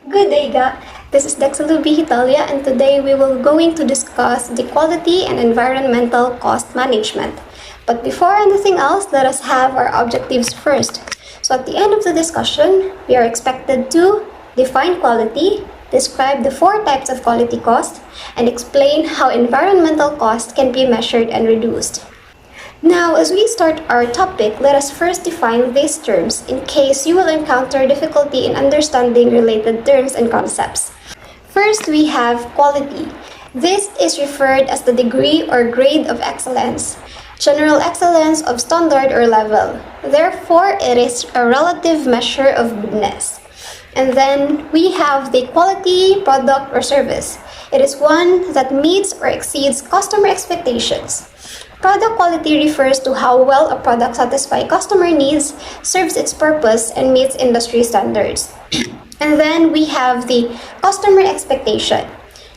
Good day, Ga. This is Dexalubi Hitalia, and today we will going to discuss the quality and environmental cost management. But before anything else, let us have our objectives first. So at the end of the discussion, we are expected to define quality, describe the 4 types of quality cost, and explain how environmental cost can be measured and reduced. Now, as we start our topic, let us first define these terms in case you will encounter difficulty in understanding related terms and concepts. First, we have quality. This is referred as the degree or grade of excellence, general excellence of standard or level. Therefore, it is a relative measure of goodness. And then we have the quality product or service. It is one that meets or exceeds customer expectations. Product quality refers to how well a product satisfies customer needs, serves its purpose, and meets industry standards. And then we have the customer expectation.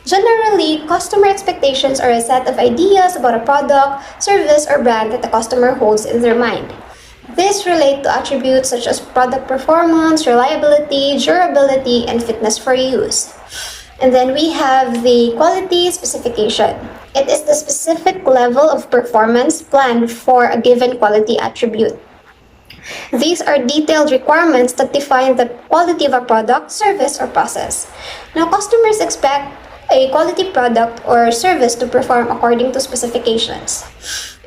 Generally, customer expectations are a set of ideas about a product, service, or brand that the customer holds in their mind. These relate to attributes such as product performance, reliability, durability, and fitness for use. And then we have the quality specification. It is the specific level of performance planned for a given quality attribute. These are detailed requirements that define the quality of a product, service, or process. Now, customers expect a quality product or service to perform according to specifications.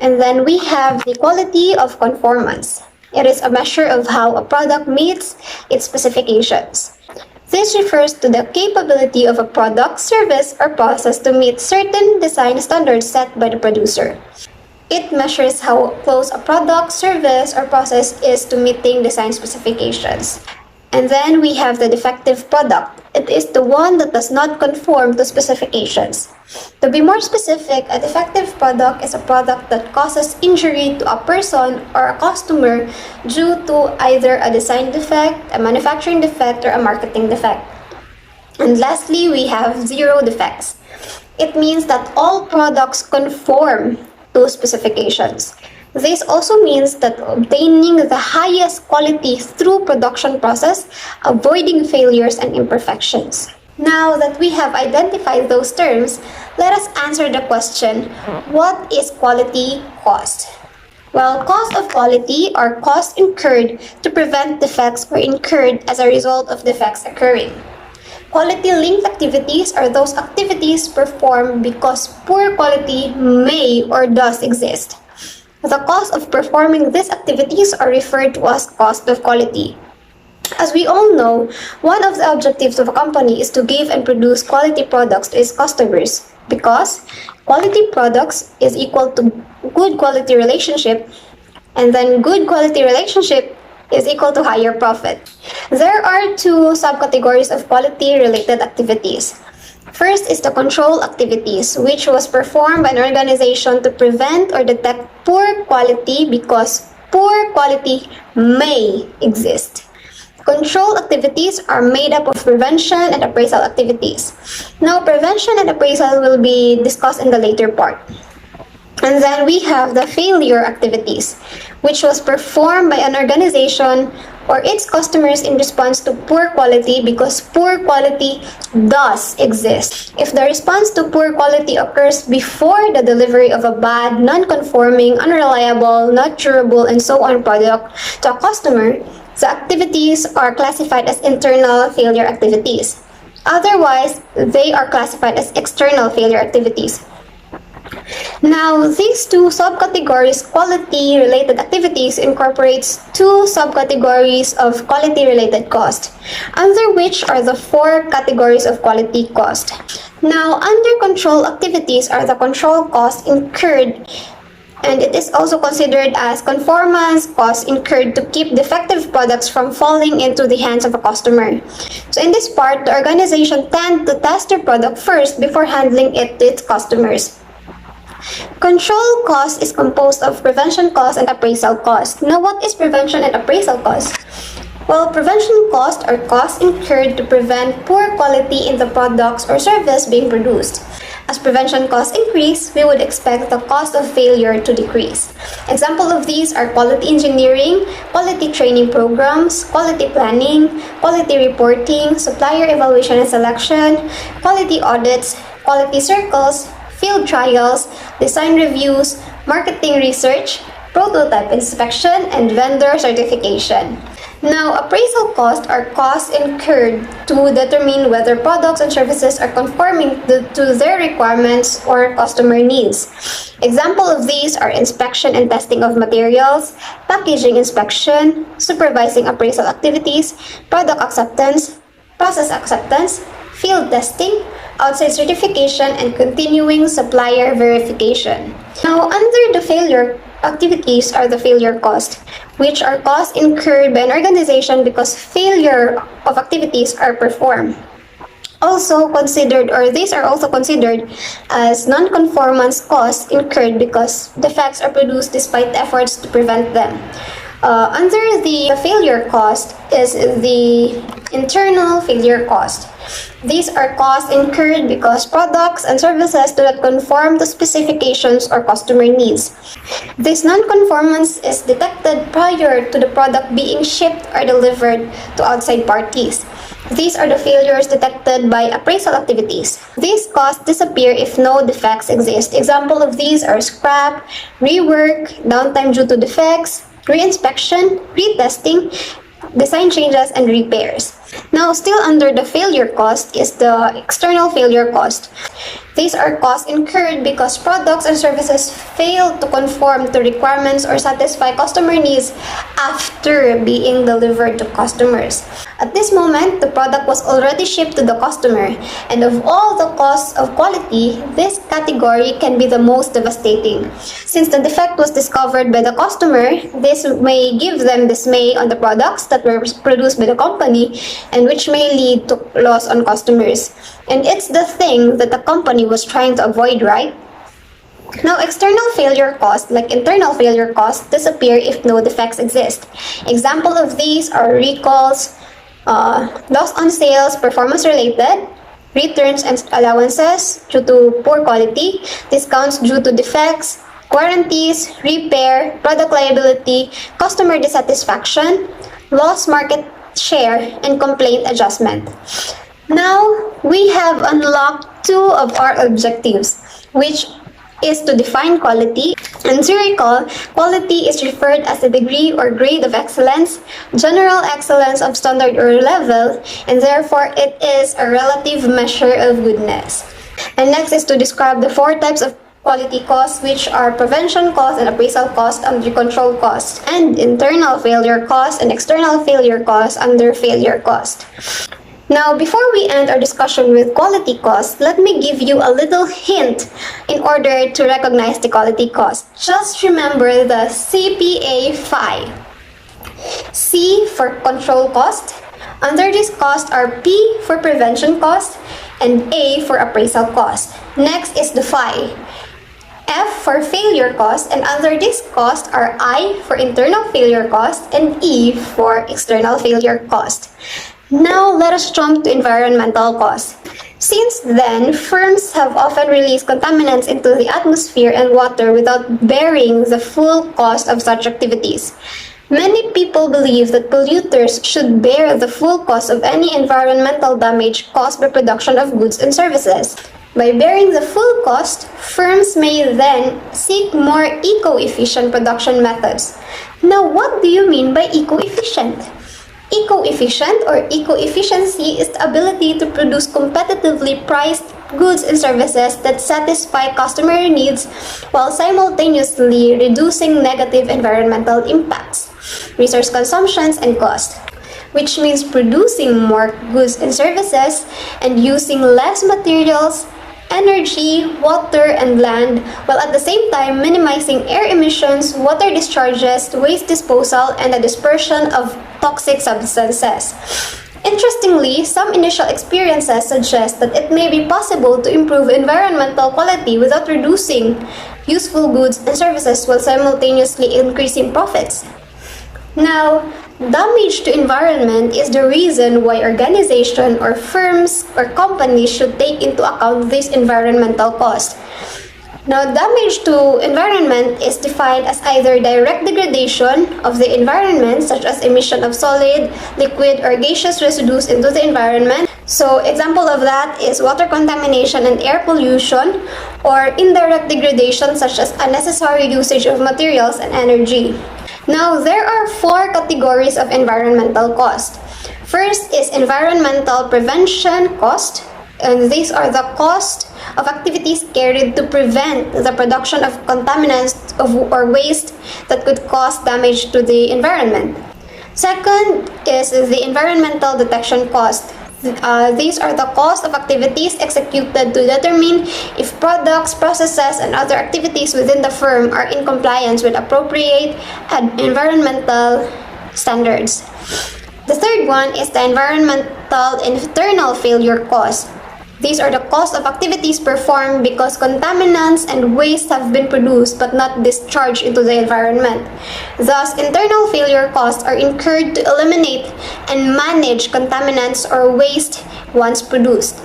And then we have the quality of conformance. It is a measure of how a product meets its specifications. This refers to the capability of a product, service, or process to meet certain design standards set by the producer. It measures how close a product, service, or process is to meeting design specifications. And then we have the defective product. It is the one that does not conform to specifications. To be more specific, a defective product is a product that causes injury to a person or a customer due to either a design defect, a manufacturing defect, or a marketing defect. And lastly, we have zero defects. It means that all products conform to specifications. This also means that obtaining the highest quality through production process, avoiding failures and imperfections. Now that we have identified those terms, let us answer the question, what is quality cost? Well, cost of quality are costs incurred to prevent defects or incurred as a result of defects occurring. Quality-linked activities are those activities performed because poor quality may or does exist. The cost of performing these activities are referred to as cost of quality. As we all know, one of the objectives of a company is to give and produce quality products to its customers because quality products is equal to good quality relationship, and then good quality relationship is equal to higher profit. There are 2 subcategories of quality-related activities. First is the control activities, which was performed by an organization to prevent or detect poor quality because poor quality may exist. Control activities are made up of prevention and appraisal activities. Now, prevention and appraisal will be discussed in the later part. And then we have the failure activities, which was performed by an organization or its customers in response to poor quality because poor quality does exist. If the response to poor quality occurs before the delivery of a bad, non-conforming, unreliable, not durable, and so on product to a customer, the activities are classified as internal failure activities. Otherwise, they are classified as external failure activities. Now, these 2 subcategories, quality-related activities, incorporates 2 subcategories of quality-related cost, under which are the 4 categories of quality cost. Now, under control activities are the control costs incurred, and it is also considered as conformance costs incurred to keep defective products from falling into the hands of a customer. So in this part, the organization tends to test their product first before handling it to its customers. Control cost is composed of prevention cost and appraisal cost. Now, what is prevention and appraisal cost? Well, prevention costs are costs incurred to prevent poor quality in the products or service being produced. As prevention costs increase, we would expect the cost of failure to decrease. Example of these are quality engineering, quality training programs, quality planning, quality reporting, supplier evaluation and selection, quality audits, quality circles, field trials, design reviews, marketing research, prototype inspection, and vendor certification. Now, appraisal costs are costs incurred to determine whether products and services are conforming to their requirements or customer needs. Example of these are inspection and testing of materials, packaging inspection, supervising appraisal activities, product acceptance, process acceptance, field testing, outside certification, and continuing supplier verification. Now, under the failure activities are the failure costs, which are costs incurred by an organization because failure of activities are performed. These are also considered as non-conformance costs incurred because defects are produced despite efforts to prevent them. Under the failure cost is the internal failure cost. These are costs incurred because products and services do not conform to specifications or customer needs. This non-conformance is detected prior to the product being shipped or delivered to outside parties. These are the failures detected by appraisal activities. These costs disappear if no defects exist. Example of these are scrap, rework, downtime due to defects, re-inspection, retesting, design changes, and repairs. Now, still under the failure cost is the external failure cost. These are costs incurred because products and services fail to conform to requirements or satisfy customer needs after being delivered to customers. At this moment, the product was already shipped to the customer, and of all the costs of quality, this category can be the most devastating. Since the defect was discovered by the customer, this may give them dismay on the products that were produced by the company, and which may lead to loss on customers. And it's the thing that the company was trying to avoid, right? Now, external failure costs, like internal failure costs, disappear if no defects exist. Example of these are recalls, loss on sales, performance-related, returns and allowances due to poor quality, discounts due to defects, warranties, repair, product liability, customer dissatisfaction, lost market share, and complaint adjustment. Now, we have unlocked two of our objectives, which is to define quality. And to recall, quality is referred as a degree or grade of excellence, general excellence of standard or level, and therefore it is a relative measure of goodness. And next is to describe the four types of quality costs, which are prevention costs and appraisal costs under control costs, and internal failure costs and external failure costs under failure cost. Now, before we end our discussion with quality costs, let me give you a little hint in order to recognize the quality cost. Just remember the CPA 5. C for control cost. Under this cost are P for prevention cost and A for appraisal cost. Next is the phi. F for failure cost, and under this cost are I for internal failure cost and E for external failure cost. Now, let us jump to environmental costs. Since then, firms have often released contaminants into the atmosphere and water without bearing the full cost of such activities. Many people believe that polluters should bear the full cost of any environmental damage caused by production of goods and services. By bearing the full cost, firms may then seek more eco-efficient production methods. Now, what do you mean by eco-efficient? Eco-efficient or eco-efficiency is the ability to produce competitively priced goods and services that satisfy customer needs while simultaneously reducing negative environmental impacts, resource consumptions, and cost, which means producing more goods and services and using less materials, energy, water, and land, while at the same time minimizing air emissions, water discharges, waste disposal, and the dispersion of toxic substances. Interestingly, some initial experiences suggest that it may be possible to improve environmental quality without reducing useful goods and services while simultaneously increasing profits. Now, Damage to environment is the reason why organization or firms or companies should take into account this environmental cost. Now, damage to environment is defined as either direct degradation of the environment, such as emission of solid, liquid, or gaseous residues into the environment. So, example of that is water contamination and air pollution, or indirect degradation, such as unnecessary usage of materials and energy. Now, there are 4 categories of environmental cost. First is environmental prevention cost, and these are the cost of activities carried to prevent the production of contaminants or waste that could cause damage to the environment. Second is the environmental detection cost. These are the cost of activities executed to determine if products, processes, and other activities within the firm are in compliance with appropriate environmental standards. The third one is the environmental internal failure cost. These are the cost of activities performed because contaminants and waste have been produced but not discharged into the environment. Thus, internal failure costs are incurred to eliminate and manage contaminants or waste once produced.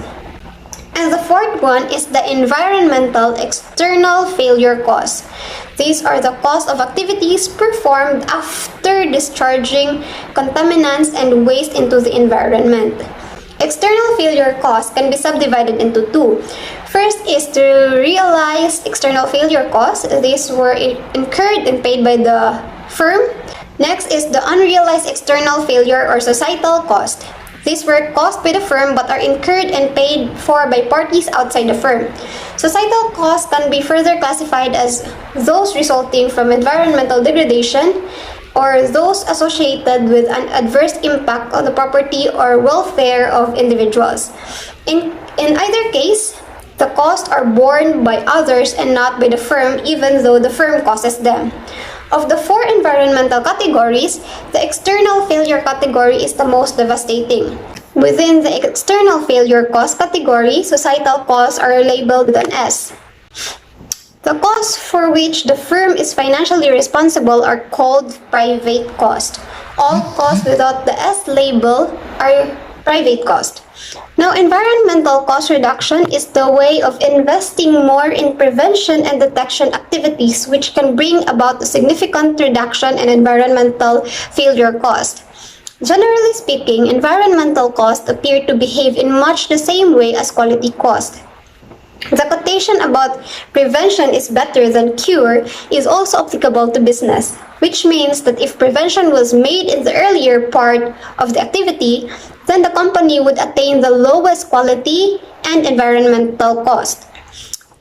And the fourth one is the environmental external failure costs. These are the cost of activities performed after discharging contaminants and waste into the environment. External failure costs can be subdivided into 2. First is the realized external failure costs. These were incurred and paid by the firm. Next is the unrealized external failure or societal cost. These were costs by the firm but are incurred and paid for by parties outside the firm. Societal costs can be further classified as those resulting from environmental degradation, or those associated with an adverse impact on the property or welfare of individuals. In either case, the costs are borne by others and not by the firm, even though the firm causes them. Of the 4 environmental categories, the external failure category is the most devastating. Within the external failure cost category, societal costs are labeled with an S. The costs for which the firm is financially responsible are called private cost. All costs without the S label are private cost. Now, environmental cost reduction is the way of investing more in prevention and detection activities which can bring about a significant reduction in environmental failure cost. Generally speaking, environmental costs appear to behave in much the same way as quality cost. The quotation about prevention is better than cure is also applicable to business, which means that if prevention was made in the earlier part of the activity, then the company would attain the lowest quality and environmental cost.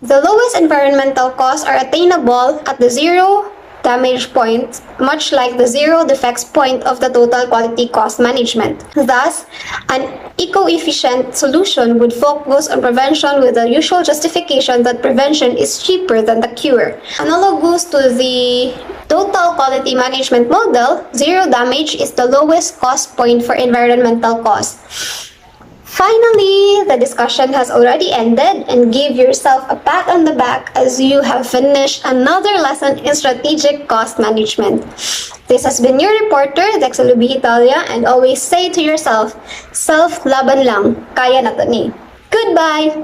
The lowest environmental costs are attainable at the zero damage point, much like the zero defects point of the total quality cost management. Thus, an eco-efficient solution would focus on prevention with the usual justification that prevention is cheaper than the cure. Analogous to the total quality management model, zero damage is the lowest cost point for environmental costs. Finally, the discussion has already ended, and give yourself a pat on the back as you have finished another lesson in strategic cost management. This has been your reporter, Dexalu Italia, and always say to yourself, self-laban lang, kaya na to ni. Goodbye!